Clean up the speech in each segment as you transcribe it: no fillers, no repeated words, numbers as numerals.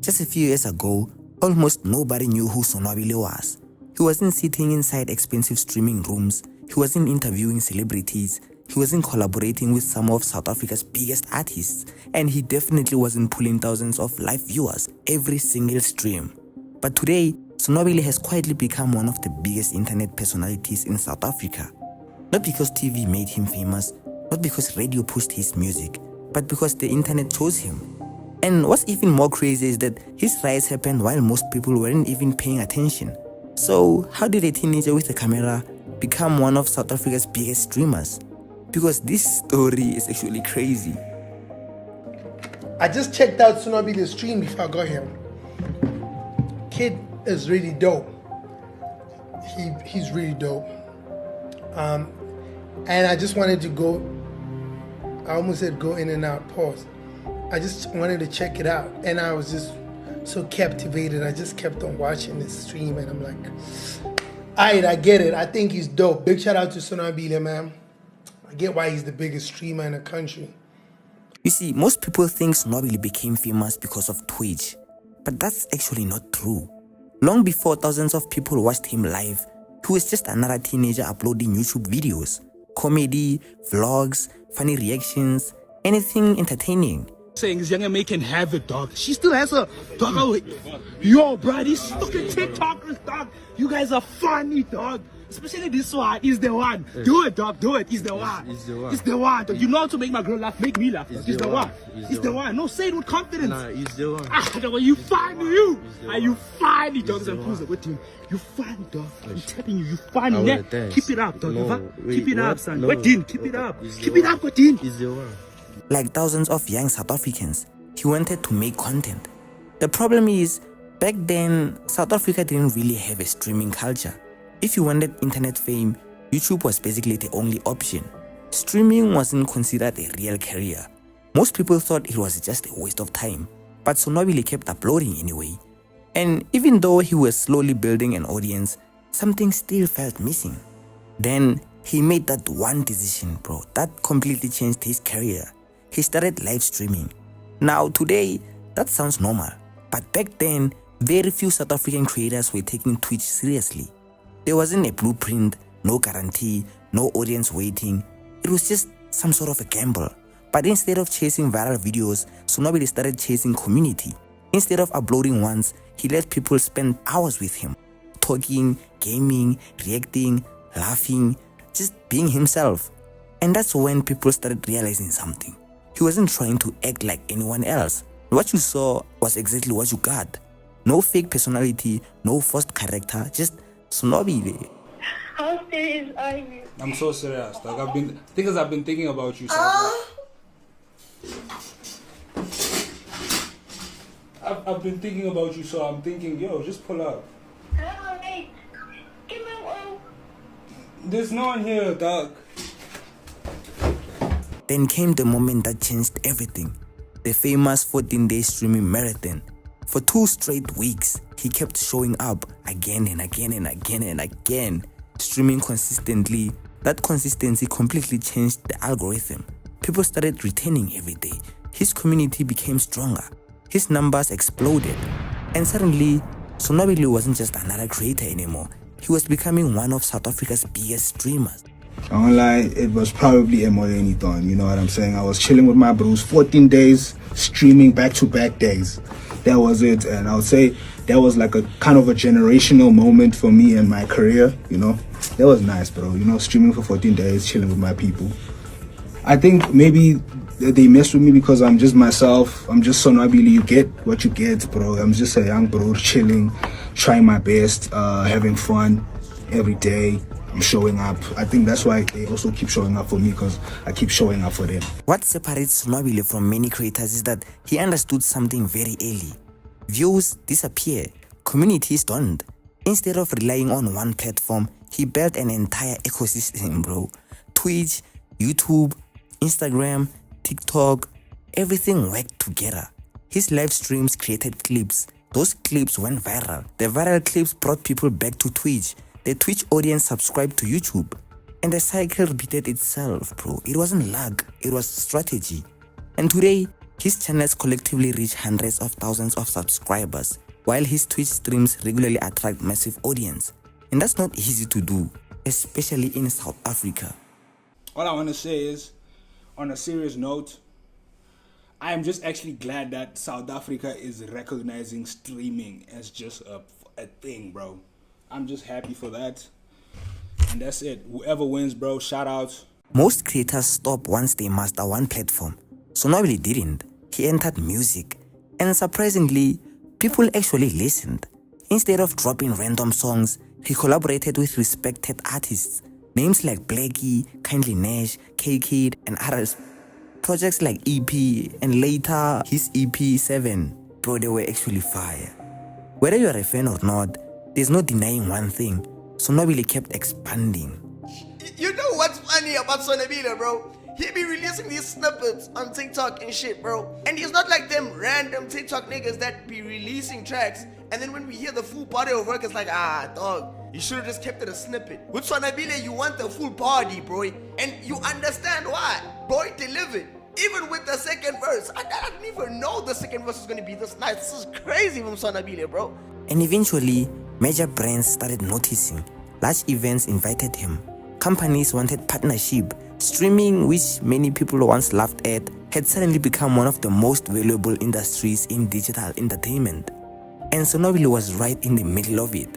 Just a few years ago, almost nobody knew who Sonwabile was. He wasn't sitting inside expensive streaming rooms, he wasn't interviewing celebrities, he wasn't collaborating with some of South Africa's biggest artists, and he definitely wasn't pulling thousands of live viewers every single stream. But today, Sonwabile has quietly become one of the biggest internet personalities in South Africa. Not because TV made him famous, not because radio pushed his music, but because the internet chose him. And what's even more crazy is that his rise happened while most people weren't even paying attention. So how did a teenager with a camera become one of South Africa's biggest streamers? Because this story is actually crazy. I just checked out Sonwabile's stream before I got here. Kid is really dope. He's really dope. And I just wanted to go, I almost said go in and out, pause. I just wanted to check it out. And I was just so captivated. I just kept on watching this stream and I'm like, alright, I get it. I think he's dope. Big shout out to Sonwabile, man. I get why he's the biggest streamer in the country. You see, most people think Sonwabile became famous because of Twitch, but that's actually not true. Long before thousands of people watched him live, he was just another teenager uploading YouTube videos, comedy, vlogs, funny reactions, anything entertaining. Saying this young man can have it, dog. She still has a dog. Yo, bro, these fucking TikTokers, dog. You guys are funny, dog. Especially this one. He's the one. Do it, dog. Do it. He's the one. He's the one. He's the one. Dog. You know how to make my girl laugh. Make me laugh. He's the one. He's the one. No, say it with confidence. Nah, he's the one. Ah, dog, you funny, you. Are you funny, dog? You funny, dog. I'm telling you, you funny. Yeah. Keep it up, dog. Keep it up, son. What, Dean? Keep it up. Keep it up, Dean. He's the one. Like thousands of young South Africans, he wanted to make content. The problem is, back then, South Africa didn't really have a streaming culture. If you wanted internet fame, YouTube was basically the only option. Streaming wasn't considered a real career. Most people thought it was just a waste of time, but Sonwabile kept uploading anyway. And even though he was slowly building an audience, something still felt missing. Then he made that one decision, bro, that completely changed his career. He started live streaming. Now today, that sounds normal, but back then, very few South African creators were taking Twitch seriously. There wasn't a blueprint, no guarantee, no audience waiting. It was just some sort of a gamble. But instead of chasing viral videos, Sonwabile started chasing community. Instead of uploading once, he let people spend hours with him, talking, gaming, reacting, laughing, just being himself. And that's when people started realizing something. He wasn't trying to act like anyone else. What you saw was exactly what you got. No fake personality, no forced character, just Sonwabile. How serious are you? I'm so serious. Like I've been thinking about you. So I've been thinking about you, so I'm thinking, yo, just pull up. Alright. Give me one. There's no one here, dog. Then came the moment that changed everything. The famous 14-day streaming marathon. For 2 straight weeks, he kept showing up again and again and again and again, streaming consistently. That consistency completely changed the algorithm. People started returning every day. His community became stronger. His numbers exploded. And suddenly, Sonwabile wasn't just another creator anymore. He was becoming one of South Africa's biggest streamers. I won't lie, it was probably a thon, you know what I'm saying? I was chilling with my bros, 14 days, streaming back-to-back days. That was it, and I would say that was like a kind of a generational moment for me in my career, you know? That was nice, bro, you know, streaming for 14 days, chilling with my people. I think maybe they mess with me because I'm just myself. I'm just Sonwabile. You get what you get, bro. I'm just a young bro, chilling, trying my best, having fun every day. I'm showing up. I think that's why they also keep showing up for me, because I keep showing up for them. What separates Sonwabile from many creators is that he understood something very early. Views disappear, communities don't. Instead of relying on one platform, he built an entire ecosystem, bro. Twitch, YouTube, Instagram, TikTok, everything worked together. His live streams created clips. Those clips went viral. The viral clips brought people back to Twitch. The Twitch audience subscribed to YouTube. And the cycle repeated itself, bro. It wasn't luck, it was strategy. And today, His channels collectively reach hundreds of thousands of subscribers, while his Twitch streams regularly attract massive audience. And that's not easy to do, especially in South Africa. All I want to say is, on a serious note, I am just actually glad that South Africa is recognizing streaming as just a thing, bro. I'm just happy for that. And that's it. Whoever wins, bro, shout out. Most creators stop once they master one platform. Sonwabile didn't. He entered music. And surprisingly, people actually listened. Instead of dropping random songs, he collaborated with respected artists. Names like Blackie, Kindly Nash, K-Kid, and others. Projects like EP and later his EP 7, bro, they were actually fire. Whether you're a fan or not, there's no denying one thing. Sonwabile kept expanding. You know what's funny about sonwabile, bro? He be releasing these snippets on TikTok and shit, bro. And he's not like them random TikTok niggas that be releasing tracks, and then when we hear the full body of work, it's like, dog, you should have just kept it a snippet. With sonwabile, you want the full body, bro. And you understand why. Boy delivered. Even with the second verse. I didn't even know the second verse was going to be this nice. This is crazy from sonwabile, bro. And eventually, major brands started noticing. Large events invited him. Companies wanted partnership. Streaming, which many people once laughed at, had suddenly become one of the most valuable industries in digital entertainment. And Sonwabile was right in the middle of it.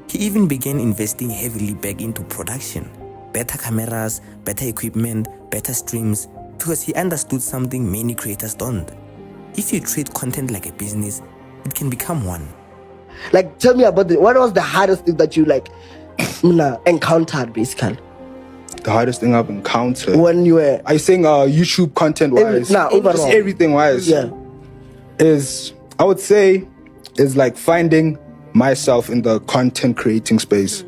He even began investing heavily back into production. Better cameras, better equipment, better streams, because he understood something many creators don't. If you treat content like a business, it can become one. Like, tell me about what was the hardest thing that you encountered, basically? The hardest thing I've encountered. When you were... Are you saying YouTube content wise? Overall. Just everything wise. Yeah. I would say, is like finding myself in the content creating space.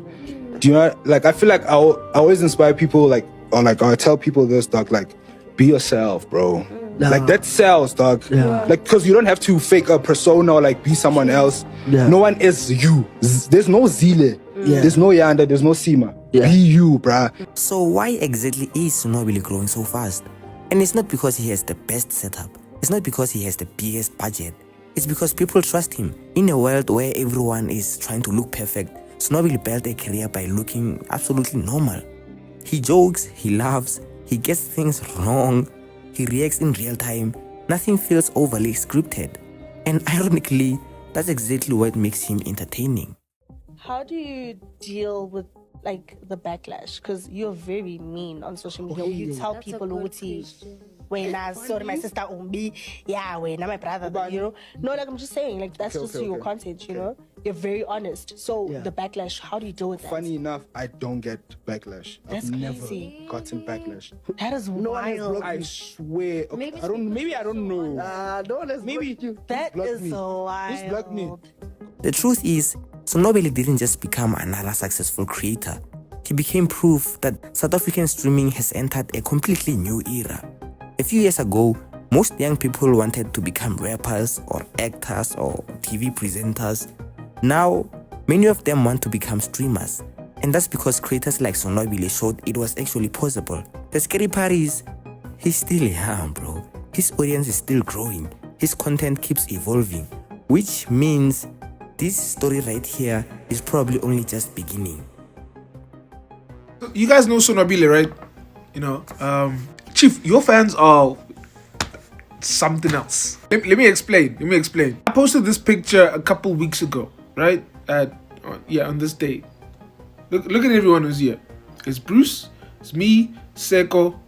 Do you know, like, I feel like I always inspire people, like, or like, I tell people this, dog, like, be yourself, bro. Like, that sells, dog. Like, because you don't have to fake a persona or like be someone else. No one is you. There's no Zile. There's no Yanda. There's no Sima. Be you, bruh. So why exactly is Sonwabile growing so fast? And it's not because he has the best setup. It's not because he has the biggest budget. It's because people trust him. In a world where everyone is trying to look perfect, Sonwabile built a career by looking absolutely normal. He jokes, he laughs, he gets things wrong, he reacts in real time. Nothing feels overly scripted. And ironically, that's exactly what makes him entertaining. How do you deal with like the backlash? Because you're very mean on social media. You tell people when I saw my sister Umbi, when my brother, you know. No, like I'm just saying, like that's just your content, you know. You're very honest. So the backlash, how do you deal with that? Funny enough, I don't get backlash. That's I've crazy. never gotten backlash. That is wild. I swear. Okay, maybe I don't know. No one has Maybe you. That is so wild. Just block me. The truth is, Sonwabile didn't just become another successful creator. He became proof that South African streaming has entered a completely new era. A few years ago, most young people wanted to become rappers or actors or TV presenters. Now, many of them want to become streamers. And that's because creators like Sonwabile showed it was actually possible. The scary part is, he's still young, bro. His audience is still growing. His content keeps evolving. Which means this story right here is probably only just beginning. You guys know sonwabile, right? You know, Chief, your fans are something else. Let me explain. I posted this picture a couple weeks ago, right? On this day. Look at everyone who's here. It's Bruce, it's me, Seko,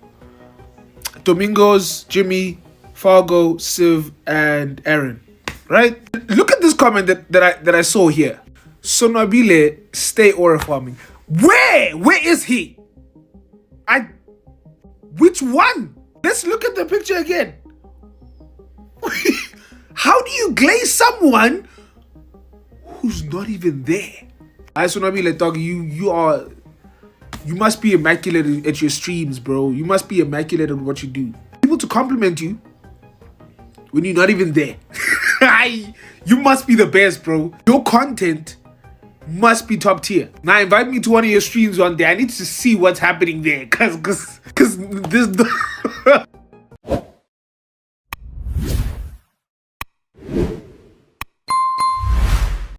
Domingos, Jimmy, Fargo, Siv, and Aaron. Right? Look at this comment that I saw here. Sonwabile, stay aura farming. Where is he? Which one? Let's look at the picture again. How do you glaze someone who's not even there? I Sonwabile, dog, you must be immaculate at your streams, bro. You must be immaculate at what you do. People to compliment you when you're not even there. You must be the best, bro. Your content must be top tier. Now invite me to one of your streams one day. I need to see what's happening there, cause this